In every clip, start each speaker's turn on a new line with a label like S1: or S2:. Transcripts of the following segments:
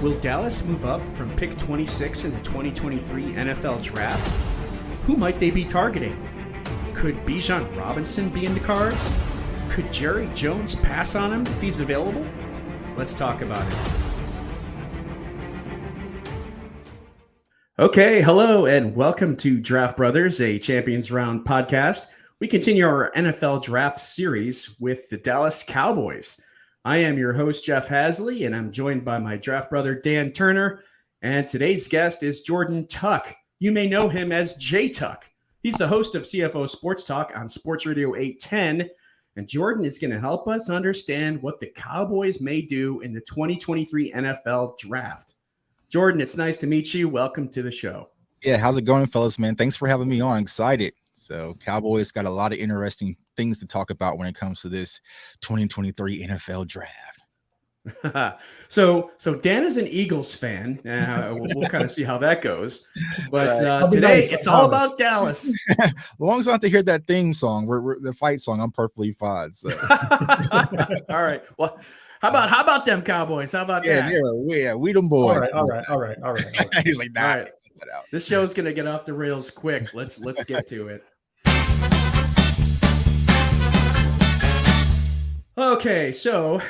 S1: Will Dallas move up from pick 26 in the 2023 NFL Draft? Who might they be targeting? Could Bijan Robinson be in the cards? Could Jerry Jones pass on him if he's available? Let's talk about it. Okay, hello and welcome to Draft Brothers, a Champions Round podcast. We continue our NFL Draft series with the Dallas Cowboys. I am your host, Jeff Hasley, and I'm joined by my draft brother, Dan Turner. And today's guest is Jordan Tuck. You may know him as J Tuck. He's the host of CFO Sports Talk on Sports Radio 810. And Jordan is going to help us understand what the Cowboys may do in the 2023 NFL Draft. Jordan, it's nice to meet you. Welcome to the show.
S2: Yeah, how's it going, fellas, man? Thanks for having me on. I'm excited. So Cowboys got a lot of interesting things to talk about when it comes to this 2023 NFL Draft.
S1: So Dan is an Eagles fan. We'll kind of see how that goes. But today, it's all about Dallas.
S2: As long as I don't have to hear that theme song, the fight song, I'm perfectly fine. So.
S1: All right. Well, how about them Cowboys? How about that?
S2: Yeah, we them boys.
S3: All right.
S2: He's like, nah,
S1: all right. This show's gonna get off the rails quick. Let's get to it. Okay, so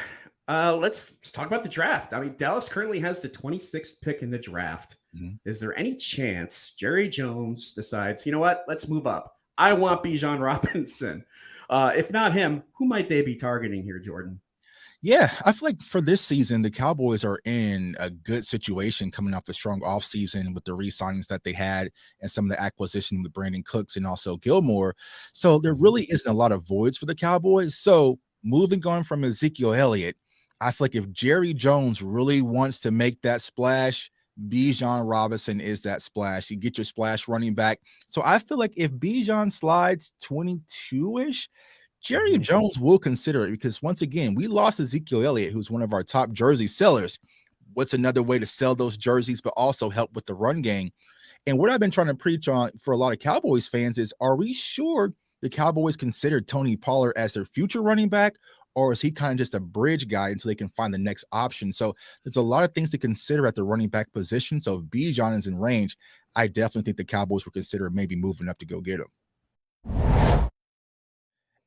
S1: let's talk about the draft. I mean, Dallas currently has the 26th pick in the draft. Mm-hmm. Is there any chance Jerry Jones decides, you know what, let's move up? I want Bijan Robinson. If not him, who might they be targeting here, Jordan?
S2: Yeah, I feel like for this season, the Cowboys are in a good situation coming off a strong offseason with the re-signings that they had and some of the acquisition with Brandon Cooks and also Gilmore. So there really isn't a lot of voids for the Cowboys. So moving on from Ezekiel Elliott, I feel like if Jerry Jones really wants to make that splash, Bijan Robinson is that splash. You get your splash running back. So I feel like if Bijan slides 22-ish, Jerry Jones will consider it because, once again, we lost Ezekiel Elliott, who's one of our top jersey sellers. What's another way to sell those jerseys, but also help with the run game? And what I've been trying to preach on for a lot of Cowboys fans is, are we sure the Cowboys consider Tony Pollard as their future running back, or is he kind of just a bridge guy until they can find the next option? So there's a lot of things to consider at the running back position. So if Bijan is in range, I definitely think the Cowboys will consider maybe moving up to go get him.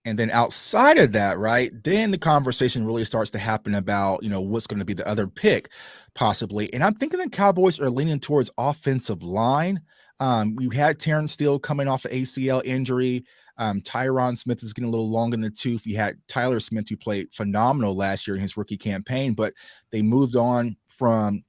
S2: And then outside of that, right, then the conversation really starts to happen about, what's going to be the other pick possibly. And I'm thinking the Cowboys are leaning towards offensive line. You had Terrence Steele coming off an ACL injury. Tyron Smith is getting a little long in the tooth. You had Tyler Smith, who played phenomenal last year in his rookie campaign, but they moved on from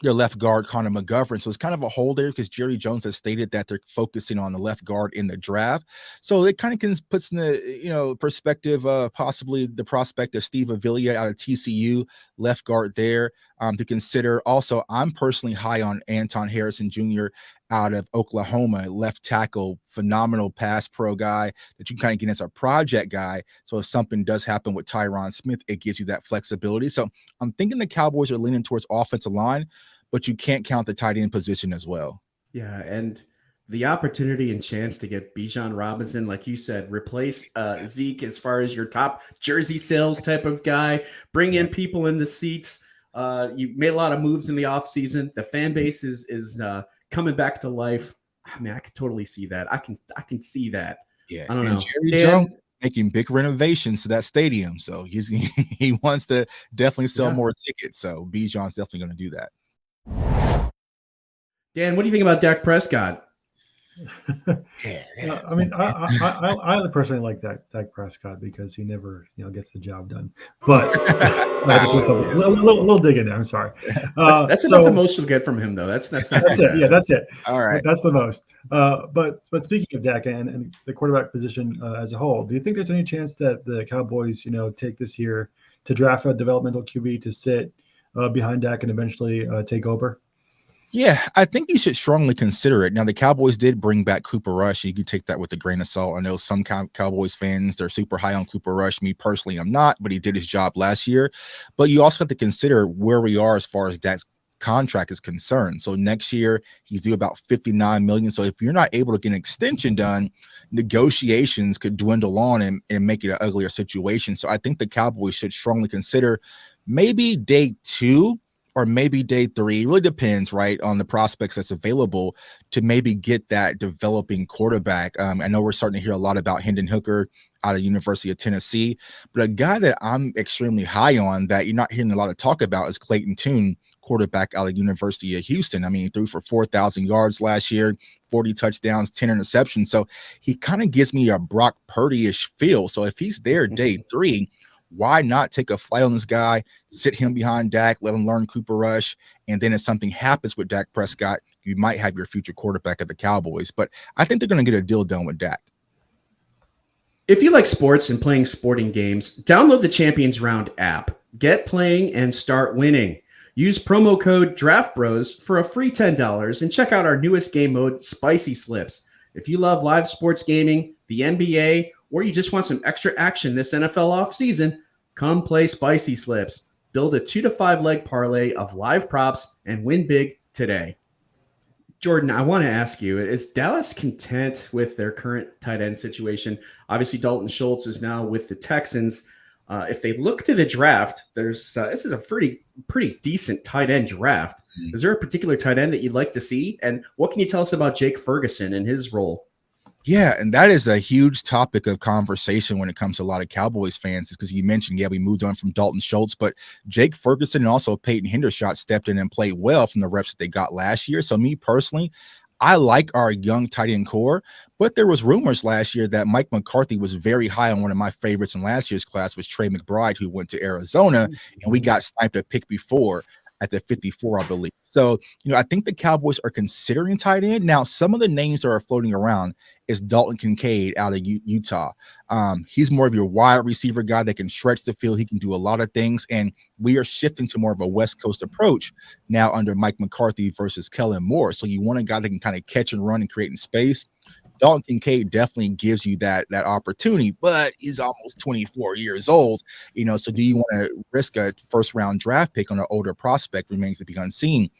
S2: their left guard, Connor McGovern. So it's kind of a hole there because Jerry Jones has stated that they're focusing on the left guard in the draft. So it kind of puts in the perspective possibly the prospect of Steve Avila out of TCU, left guard there to consider. Also, I'm personally high on Anton Harrison Jr. out of Oklahoma, left tackle, phenomenal pass pro guy that you kind of get as a project guy. So if something does happen with Tyron Smith, it gives you that flexibility. So I'm thinking the Cowboys are leaning towards offensive line, but you can't count the tight end position as well.
S1: Yeah, and the opportunity and chance to get Bijan Robinson, like you said, replace Zeke as far as your top jersey sales type of guy, bring in people in the seats. You made a lot of moves in the offseason. The fan base is coming back to life. I mean, I could totally see that. I can see that.
S2: Yeah,
S1: I don't know.
S2: Jerry Jones making big renovations to that stadium, so he wants to definitely sell more tickets. So Bijan's definitely going to do that.
S1: Dan, what do you think about Dak Prescott?
S3: I mean, I personally like Dak Prescott because he never, gets the job done. But a little dig in there. I'm sorry.
S1: That's about the most you'll get from him, though. That's
S3: it. Yeah, that's it.
S2: All right,
S3: that's the most. But speaking of Dak and the quarterback position as a whole, do you think there's any chance that the Cowboys, take this year to draft a developmental QB to sit behind Dak and eventually take over?
S2: Yeah, I think you should strongly consider it. Now, the Cowboys did bring back Cooper Rush. You can take that with a grain of salt. I know some Cowboys fans, they're super high on Cooper Rush. Me personally, I'm not, but he did his job last year. But you also have to consider where we are as far as Dak's contract is concerned. So next year, he's due about $59 million. So if you're not able to get an extension done, negotiations could dwindle on and make it an uglier situation. So I think the Cowboys should strongly consider maybe day 2 or maybe day 3. It really depends, right, on the prospects that's available to maybe get that developing quarterback. I know we're starting to hear a lot about Hendon Hooker out of University of Tennessee, but a guy that I'm extremely high on that you're not hearing a lot of talk about is Clayton Tune, quarterback out of University of Houston. I mean, he threw for 4,000 yards last year, 40 touchdowns, 10 interceptions. So he kind of gives me a Brock Purdy-ish feel. So if he's there day 3, why not take a flight on this guy, sit him behind Dak, let him learn Cooper Rush, and then if something happens with Dak Prescott, you might have your future quarterback at the Cowboys. But I think they're going to get a deal done with Dak.
S1: If you like sports and playing sporting games, download the Champions Round app. Get playing and start winning. Use promo code DraftBros for a free $10 and check out our newest game mode, Spicy Slips. If you love live sports gaming, the NBA, or you just want some extra action this NFL offseason, come play Spicy Slips. Build a 2 to 5 leg parlay of live props and win big today. Jordan, I want to ask you, is Dallas content with their current tight end situation? Obviously, Dalton Schultz is now with the Texans. If they look to the draft, this is a pretty decent tight end draft. Is there a particular tight end that you'd like to see? And what can you tell us about Jake Ferguson and his role?
S2: Yeah, and that is a huge topic of conversation when it comes to a lot of Cowboys fans, because you mentioned, we moved on from Dalton Schultz, but Jake Ferguson and also Peyton Hendershot stepped in and played well from the reps that they got last year. So me personally, I like our young tight end core, but there was rumors last year that Mike McCarthy was very high on one of my favorites in last year's class was Trey McBride, who went to Arizona, and we got sniped a pick before at the 54, I believe. So, I think the Cowboys are considering tight end. Now, some of the names that are floating around is Dalton Kincaid out of Utah. He's more of your wide receiver guy that can stretch the field. He can do a lot of things, and we are shifting to more of a West Coast approach now under Mike McCarthy versus Kellen Moore. So you want a guy that can kind of catch and run and create in space. Dalton Kincaid definitely gives you that opportunity, but he's almost 24 years old, so do you want to risk a first-round draft pick on an older prospect? Remains to be unseen.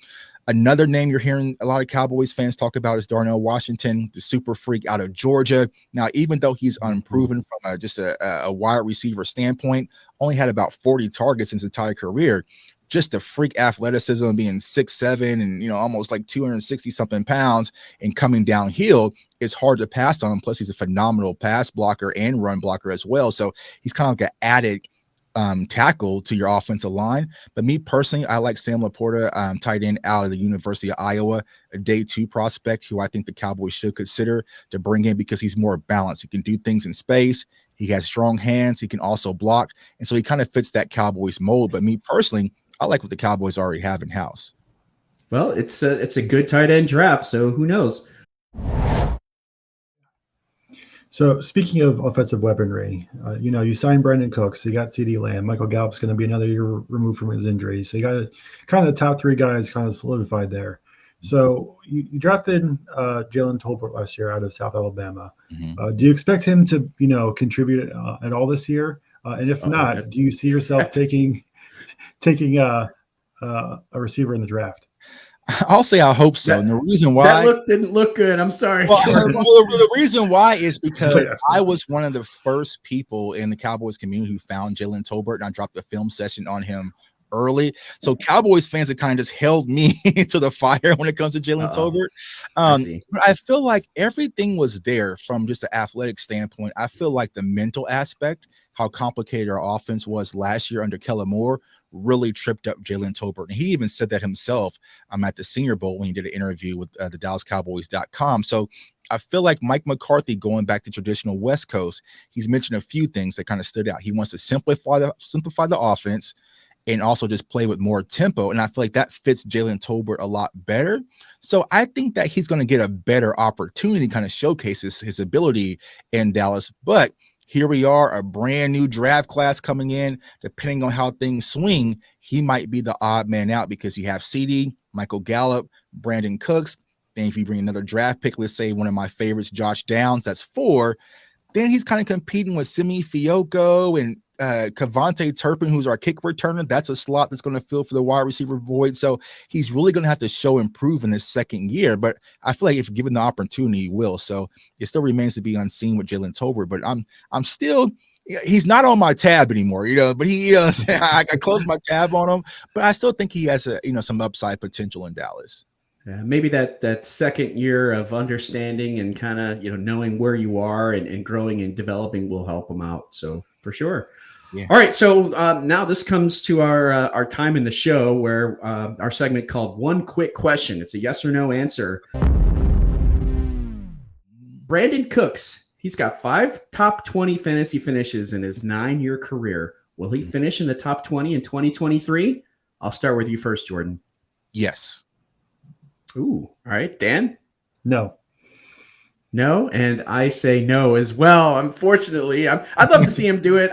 S2: Another name you're hearing a lot of Cowboys fans talk about is Darnell Washington, the super freak out of Georgia. Now, even though he's unproven from just a wide receiver standpoint, only had about 40 targets in his entire career, just the freak athleticism, being 6'7" and almost like 260 something pounds and coming downhill is hard to pass on him. Plus, he's a phenomenal pass blocker and run blocker as well. So he's kind of like an added tackle to your offensive line. But me personally, I like Sam Laporta, tight end out of the University of Iowa, a day 2 prospect who I think the Cowboys should consider to bring in because he's more balanced. He can do things in space. He has strong hands. He can also block. And so he kind of fits that Cowboys mold. But me personally, I like what the Cowboys already have in house.
S1: Well, it's a good tight end draft, so who knows?
S3: So speaking of offensive weaponry, you signed Brandon Cooks, so you got CeeDee Lamb. Michael Gallup's going to be another year removed from his injury, so you got kind of the top 3 guys kind of solidified there. So you drafted Jalen Tolbert last year out of South Alabama. Do you expect him to contribute at all this year? And if not, do you see yourself taking a receiver in the draft?
S2: I'll say I hope so. And the reason why
S1: didn't look good. I'm sorry.
S2: Well, the reason why is because I was one of the first people in the Cowboys community who found Jalen Tolbert, and I dropped a film session on him early. So Cowboys fans have kind of just held me to the fire when it comes to Jalen Tolbert. But I feel like everything was there from just an athletic standpoint. I feel like the mental aspect, how complicated our offense was last year under Kellen Moore, really tripped up Jalen Tolbert. And he even said that himself at the Senior Bowl when he did an interview with the DallasCowboys.com. So I feel like Mike McCarthy, going back to traditional West Coast, he's mentioned a few things that kind of stood out. He wants to simplify the offense and also just play with more tempo. And I feel like that fits Jalen Tolbert a lot better. So I think that he's going to get a better opportunity to kind of showcase his ability in Dallas. But here we are, a brand new draft class coming in. Depending on how things swing, he might be the odd man out because you have CeeDee, Michael Gallup, Brandon Cooks. Then if you bring another draft pick, let's say one of my favorites, Josh Downs, that's 4. Then he's kind of competing with Simi Fioco and Kavontae Turpin, who's our kick returner. That's a slot that's going to fill for the wide receiver void. So he's really going to have to show improve in his second year. But I feel like if given the opportunity, he will. So it still remains to be unseen with Jalen Tolbert. But I'm still he's not on my tab anymore, but he, I closed my tab on him, but I still think he has some upside potential in Dallas.
S1: Yeah, maybe that second year of understanding and kind of, knowing where you are and growing and developing will help him out. So for sure.
S2: Yeah.
S1: All right. So now this comes to our time in the show where our segment called One Quick Question. It's a yes or no answer. Brandon Cooks, he's got 5 top 20 fantasy finishes in his 9-year career. Will he finish in the top 20 in 2023? I'll start with you first, Jordan.
S2: Yes.
S1: Ooh, all right. Dan?
S3: No.
S1: No, and I say no as well. Unfortunately, I'd love to see him do it.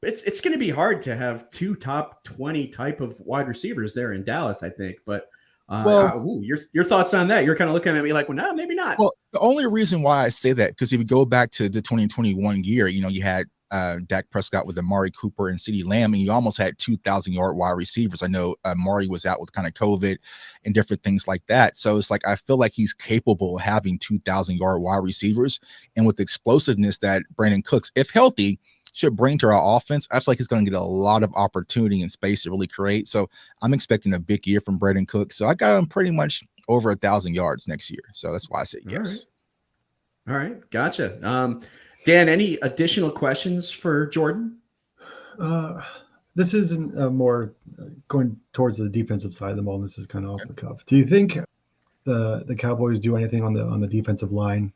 S1: It's going to be hard to have 2 top 20 type of wide receivers there in Dallas, I think. But your thoughts on that? You're kind of looking at me like, well, no, maybe not.
S2: Well, the only reason why I say that, because if you go back to the 2021 year, you had Dak Prescott with Amari Cooper and CeeDee Lamb, and you almost had 2,000-yard wide receivers. I know Amari was out with kind of COVID and different things like that. So it's like I feel like he's capable of having 2,000-yard wide receivers. And with the explosiveness that Brandon Cooks, if healthy, should bring to our offense, I feel like he's going to get a lot of opportunity and space to really create. So I'm expecting a big year from Brandon Cooks. So I got him pretty much over 1,000 yards next year. So that's why I said yes.
S1: All right. Gotcha. Dan, any additional questions for Jordan?
S3: This isn't more going towards the defensive side of the ball. This is kind of off the cuff. Do you think the Cowboys do anything on the defensive line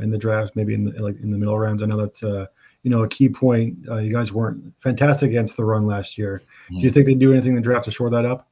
S3: in the draft, maybe in the middle rounds? I know that's a key point. You guys weren't fantastic against the run last year. Do you think they do anything in the draft to shore that up?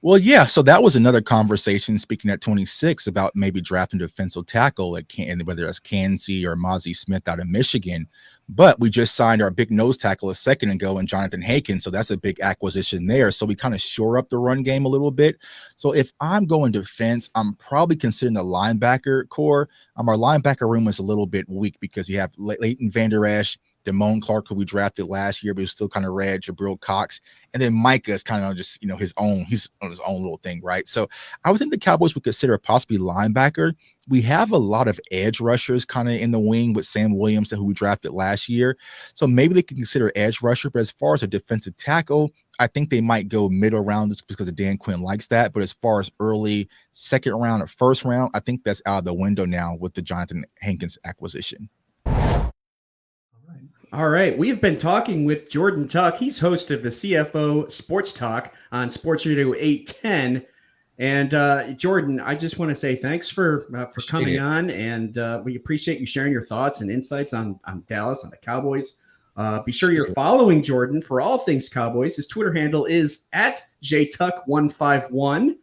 S2: Well, yeah. So that was another conversation, speaking at 26, about maybe drafting defensive tackle, whether that's Kansas or Mozzie Smith out of Michigan. But we just signed our big nose tackle a second ago in Jonathan Hankins. So that's a big acquisition there. So we kind of shore up the run game a little bit. So if I'm going defense, I'm probably considering the linebacker core. Our linebacker room is a little bit weak because you have Leighton Vander Esch, Damone Clark, who we drafted last year, but he's still kind of red, Jabril Cox. And then Micah is kind of just, he's on his own little thing, right? So I would think the Cowboys would consider possibly linebacker. We have a lot of edge rushers kind of in the wing with Sam Williams, who we drafted last year. So maybe they can consider edge rusher. But as far as a defensive tackle, I think they might go middle round just because Dan Quinn likes that. But as far as early second round or first round, I think that's out of the window now with the Jonathan Hankins acquisition.
S1: All right. We've been talking with Jordan Tuck. He's host of the CFO Sports Talk on Sports Radio 810. And Jordan, I just want to say thanks for coming on. And we appreciate you sharing your thoughts and insights on Dallas, on the Cowboys. Be sure you're following Jordan for all things Cowboys. His Twitter handle is @JTuck151.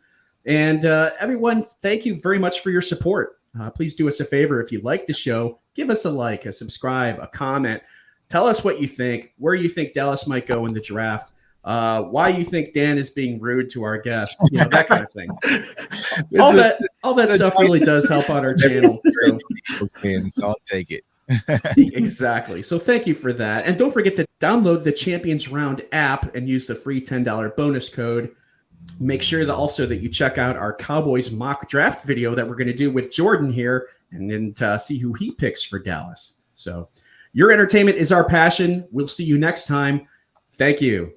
S1: And everyone, thank you very much for your support. Please do us a favor. If you like the show, give us a like, a subscribe, a comment. Tell us what you think, where you think Dallas might go in the draft, why you think Dan is being rude to our guest, that kind of thing. all that stuff really does help out our channel.
S2: So I'll take it.
S1: Exactly. So thank you for that. And don't forget to download the Champions Round app and use the free $10 bonus code. Make sure that you check out our Cowboys mock draft video that we're going to do with Jordan here, and then see who he picks for Dallas. So your entertainment is our passion. We'll see you next time. Thank you.